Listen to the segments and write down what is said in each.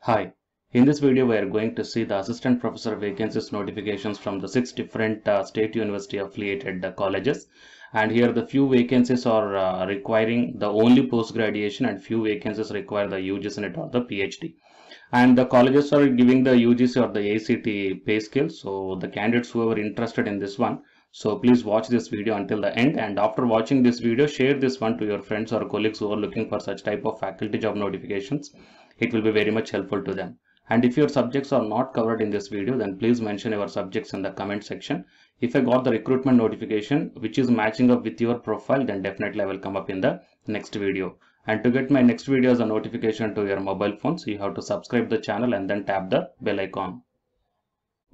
Hi, in this video we are going to see the assistant professor vacancies notifications from the 6 different state university affiliated colleges, and here the few vacancies are requiring the only post graduation and few vacancies require the UGC NET or the PhD, and the colleges are giving the UGC or the ACT pay scale. So the candidates who are interested in this one, so please watch this video until the end, and after watching this video share this one to your friends or colleagues who are looking for such type of faculty job notifications. It will be very much helpful to them. And if your subjects are not covered in this video, then please mention your subjects in the comment section. If I got the recruitment notification which is matching up with your profile, then definitely I will come up in the next video. And to get my next video as a notification to your mobile phones, you have to subscribe the channel and then tap the bell icon.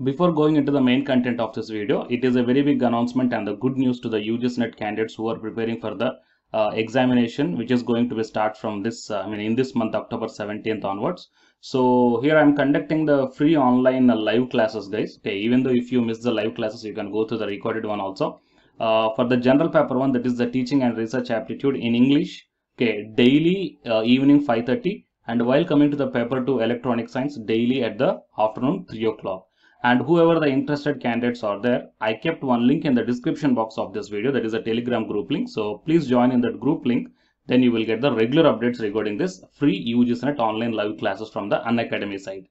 Before going into the main content of this video, it is a very big announcement and the good news to the UGC NET candidates who are preparing for the examination, which is going to be start from this in this month, October 17th onwards. So here I am conducting the free online live classes, guys. Okay, even though if you miss the live classes, you can go to the recorded one also. For the general paper one, that is the teaching and research aptitude in English, okay, daily evening 5:30, and while coming to the paper 2 electronic science, daily at the afternoon 3 o'clock. And whoever the interested candidates are there, I kept one link in the description box of this video, that is a Telegram group link. So please join in that group link, then you will get the regular updates regarding this free UGC NET online live classes from the Unacademy side.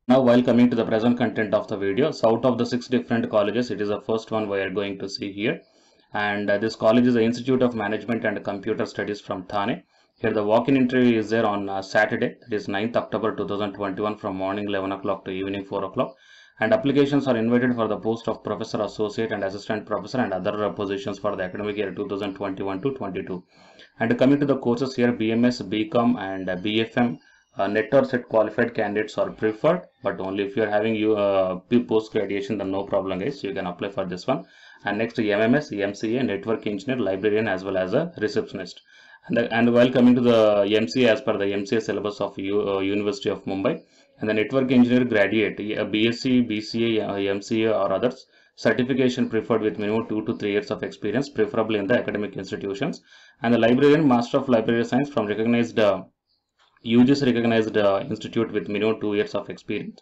Now while coming to the present content of the video, so out of the 6 different colleges, it is the first one we are going to see here. And this college is the Institute of Management and Computer Studies from Thane. Here the walk-in interview is there on Saturday, that is 9th October 2021 from morning 11 o'clock to evening 4 o'clock. And applications are invited for the post of professor, associate and assistant professor and other positions for the academic year 2021 to 22. And coming to the courses here, BMS, BCom and BFM NET or SET qualified candidates are preferred, but only if you are having post graduation, then no problem guys, you can apply for this one. And next MMS, MCA, network engineer, librarian as well as a receptionist. And while coming to the MCA, as per the MCA syllabus of University of Mumbai, and the network engineer graduate, a BSc, BCA, MCA or others, certification preferred with minimum 2 to 3 years of experience, preferably in the academic institutions. And the librarian, master of library science from recognized UGC recognized institute with minimum 2 years of experience.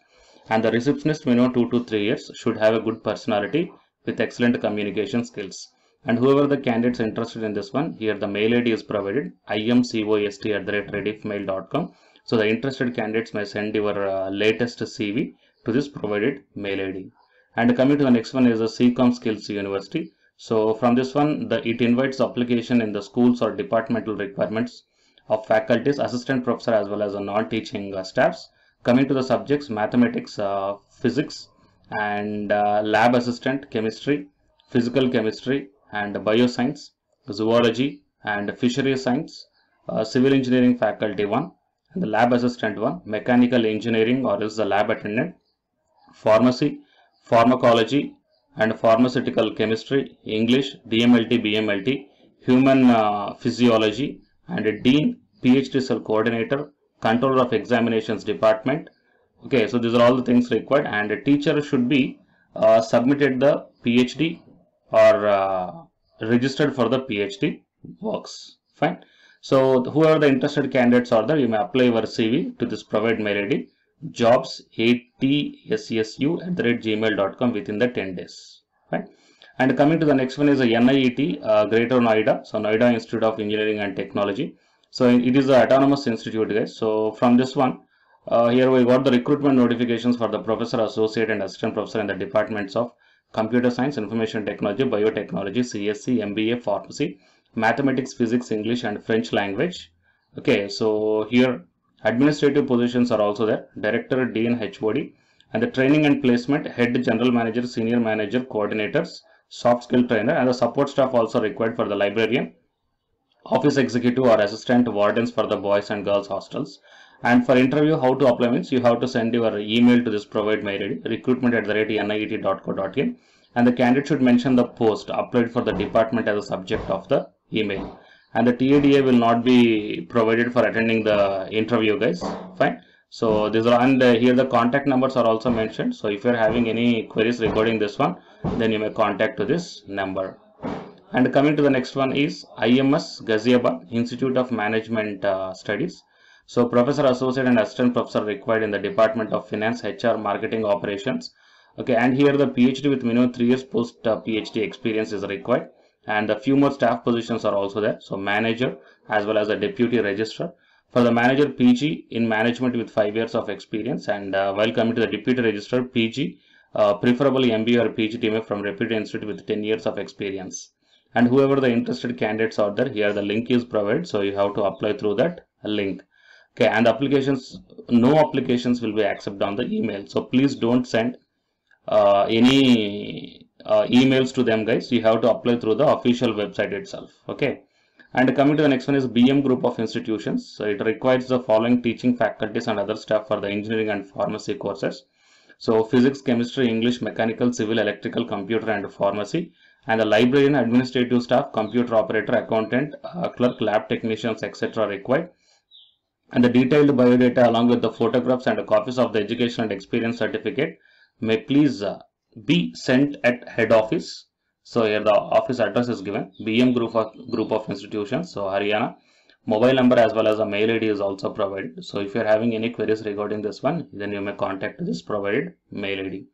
And the receptionist, minimum 2 to 3 years, should have a good personality with excellent communication skills. And whoever the candidates interested in this one, here the mail ID is provided, imcost@rediffmail.com. So the interested candidates may send your latest CV to this provided mail ID. And coming to the next one is the CCOM Skills University. So from this one, it invites application in the schools or departmental requirements of faculties, assistant professor as well as a non-teaching staffs. Coming to the subjects, mathematics, physics and lab assistant, chemistry, physical chemistry and bioscience, zoology and fishery science, civil engineering faculty 1. And the lab assistant 1, mechanical engineering or is the lab attendant, pharmacy, pharmacology and pharmaceutical chemistry, English, DMLT, BMLT, human physiology and a dean, PhD cell coordinator, controller of examinations department. Okay, so these are all the things required, and a teacher should be submitted the PhD or registered for the PhD works. Fine. So whoever the interested candidates are there, you may apply your CV to this provided mail ID, jobs@atssu@gmail.com within the 10 days. Right? And coming to the next one is a NIET, Greater Noida, so Noida Institute of Engineering and Technology. So it is an autonomous institute, guys. So from this one, here we got the recruitment notifications for the professor, associate and assistant professor in the departments of Computer Science, Information Technology, Biotechnology, CSC, MBA, Pharmacy, Mathematics, Physics, English and French language. Okay, so here administrative positions are also there, director, dean, HOD, and the training and placement, head, general manager, senior manager, coordinators, soft skill trainer, and the support staff also required for the librarian, office executive or assistant, wardens for the boys and girls hostels. And for interview, how to apply means you have to send your email to this provided mail ID, recruitment@niet.co.in, and the candidate should mention the post applied for the department as a subject of the email. And the TADA will not be provided for attending the interview, guys. Fine. So these are, and here the contact numbers are also mentioned. So if you are having any queries regarding this one, then you may contact to this number. And coming to the next one is IMS Ghaziabad Institute of Management Studies. So professor, associate and assistant professor required in the Department of Finance, HR, Marketing, Operations. Okay, and here the PhD with minimum 3 years post PhD experience is required, and a few more staff positions are also there. So manager as well as a deputy registrar. For the manager, PG in management with 5 years of experience, and while coming to the deputy registrar, PG, preferably MBA or PhD from reputed institute with 10 years of experience. And whoever the interested candidates are there, here the link is provided, so you have to apply through that link. Okay, and applications, no applications will be accepted on the email, so please don't send any emails to them, guys. You have to apply through the official website itself. Okay, and coming to the next one is BM group of institutions. So it requires the following teaching faculties and other staff for the engineering and pharmacy courses. So physics, chemistry, English, mechanical, civil, electrical, computer and pharmacy, and the librarian, administrative staff, computer operator, accountant, clerk, lab technicians, etc. required. And the detailed biodata along with the photographs and the copies of the education and experience certificate may please be sent at head office. So here the office address is given, BM group of institutions, so Haryana. Mobile number as well as a mail ID is also provided. So if you are having any queries regarding this one, then you may contact this provided mail ID.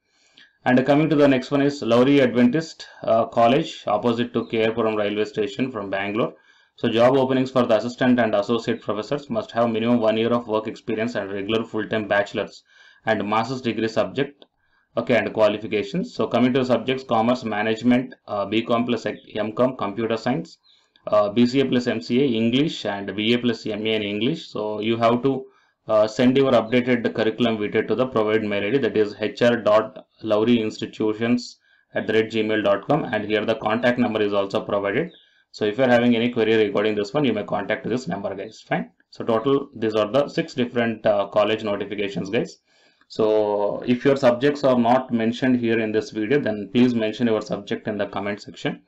And coming to the next one is Lowry Adventist College, opposite to Kerpuram railway station from Bangalore. So job openings for the assistant and associate professors must have minimum 1 year of work experience and regular full-time bachelor's and master's degree subject. Okay, and qualifications. So coming to the subjects, commerce, management, BCom plus MCom, computer science, BCA plus MCA, English, and BA plus MA in English. So you have to send your updated curriculum vitae to the provided mail ID, that is hr.lowryinstitutions@gmail.com, and here the contact number is also provided. So if you are having any query regarding this one, you may contact this number, guys. Fine. So total, these are the 6 different college notifications, guys. So if your subjects are not mentioned here in this video, then please mention your subject in the comment section.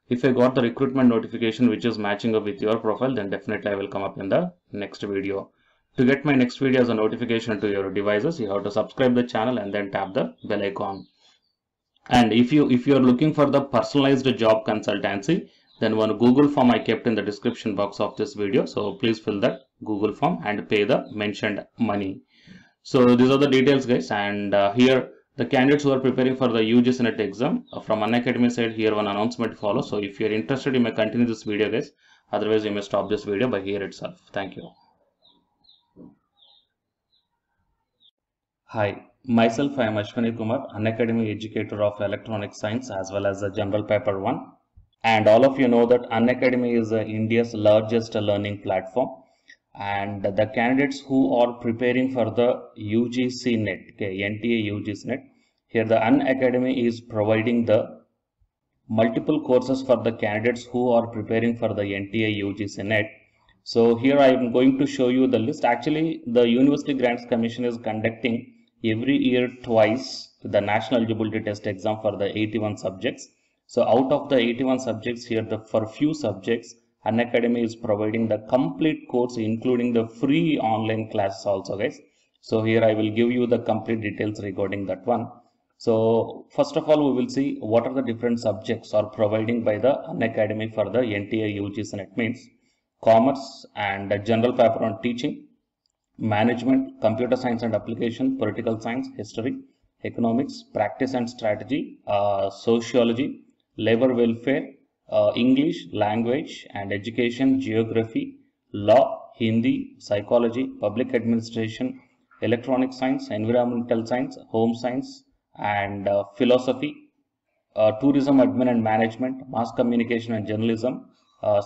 If I got the recruitment notification which is matching up with your profile, then definitely I will come up in the next video. To get my next video as a notification to your devices, you have to subscribe the channel and then tap the bell icon. And if you are looking for the personalized job consultancy, then one Google form I kept in the description box of this video. So please fill that Google form and pay the mentioned money. So these are the details, guys, and here the candidates who are preparing for the UGC NET exam from Unacademy side, here one announcement follows. So if you are interested, you may continue this video, guys. Otherwise, you may stop this video by here itself. Thank you. Hi, myself I am Ashwani Kumar, Unacademy educator of electronic science as well as the general paper 1. And all of you know that Unacademy is India's largest learning platform. And the candidates who are preparing for the UGC NET, okay, NTA UGC NET, here the Unacademy is providing the multiple courses for the candidates who are preparing for the NTA UGC NET. So here I am going to show you the list. Actually, the University Grants Commission is conducting every year twice the National Eligibility Test exam for the 81 subjects. So out of the 81 subjects here, for few subjects, Unacademy is providing the complete course, including the free online classes also, guys. So here I will give you the complete details regarding that one. So first of all, we will see what are the different subjects are providing by the Unacademy for the NTA UGC NET, means commerce and general paper on teaching, management, computer science and application, political science, history, economics, practice and strategy, sociology, labor welfare, English, language and education, geography, law, Hindi, psychology, public administration, electronic science, environmental science, home science and philosophy, tourism, admin and management, mass communication and journalism,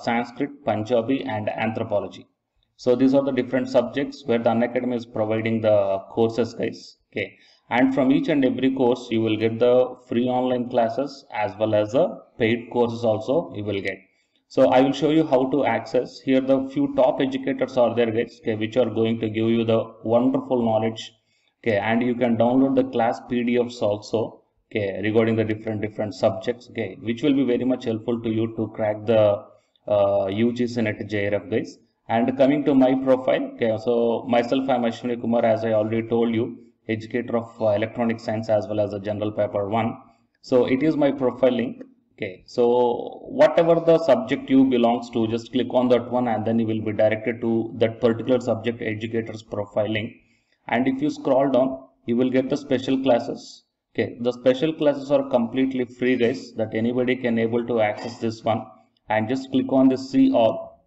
Sanskrit, Punjabi and anthropology. So these are the different subjects where the Unacademy is providing the courses, guys. Okay. And from each and every course, you will get the free online classes as well as the paid courses also you will get. So I will show you how to access. Here the few top educators are there, guys, okay, which are going to give you the wonderful knowledge. Okay, and you can download the class PDFs also, okay, regarding the different subjects, okay, which will be very much helpful to you to crack the UGC NET JRF, guys. And coming to my profile, okay, so myself I am Ashwani Kumar, as I already told you, educator of electronic science as well as a general paper 1. So it is my profile link. Okay, so whatever the subject you belongs to, just click on that one and then you will be directed to that particular subject educator's profiling. And if you scroll down, you will get the special classes. Okay, the special classes are completely free, guys, that anybody can able to access this one. And just click on the see all.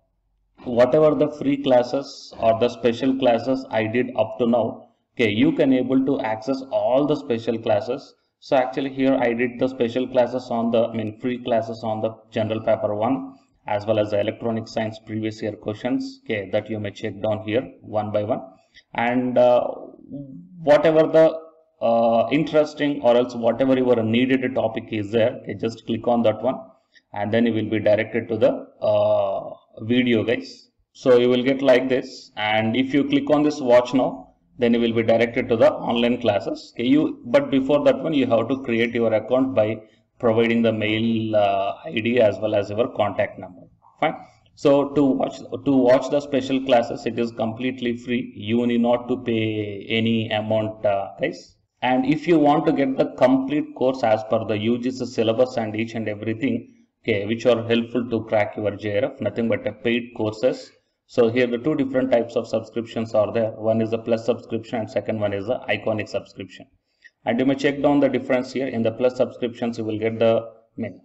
Whatever the free classes or the special classes I did up to now, okay, you can able to access all the special classes. So actually here I did the special classes on the free classes on the general paper 1 as well as the electronic science previous year questions, okay, that you may check down here one by one. And whatever the interesting or else whatever your needed topic is there, okay, just click on that one and then you will be directed to the video, guys. So you will get like this, and if you click on this watch now, then you will be directed to the online classes. Okay, but before that one you have to create your account by providing the mail ID as well as your contact number. Fine. So to watch the special classes, it is completely free. You need not to pay any amount, guys. And if you want to get the complete course as per the UGC syllabus and each and everything, okay, which are helpful to crack your JRF, nothing but a paid courses. So here the two different types of subscriptions are there. One is the plus subscription and second one is the iconic subscription. And you may check down the difference here. In the plus subscriptions, you will get the,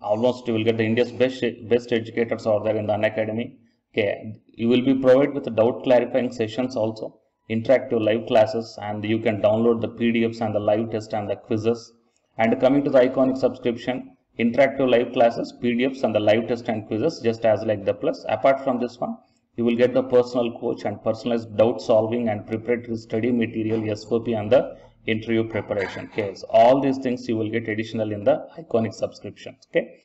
almost you will get the India's best educators are there in the Unacademy. Okay, you will be provided with doubt clarifying sessions also, interactive live classes, and you can download the PDFs and the live test and the quizzes. And coming to the iconic subscription, interactive live classes, PDFs and the live test and quizzes, just as like the plus. Apart from this one, you will get the personal coach and personalized doubt solving and preparatory study material, SOP and the interview preparation. Okay, so all these things you will get additional in the iconic subscription. Okay.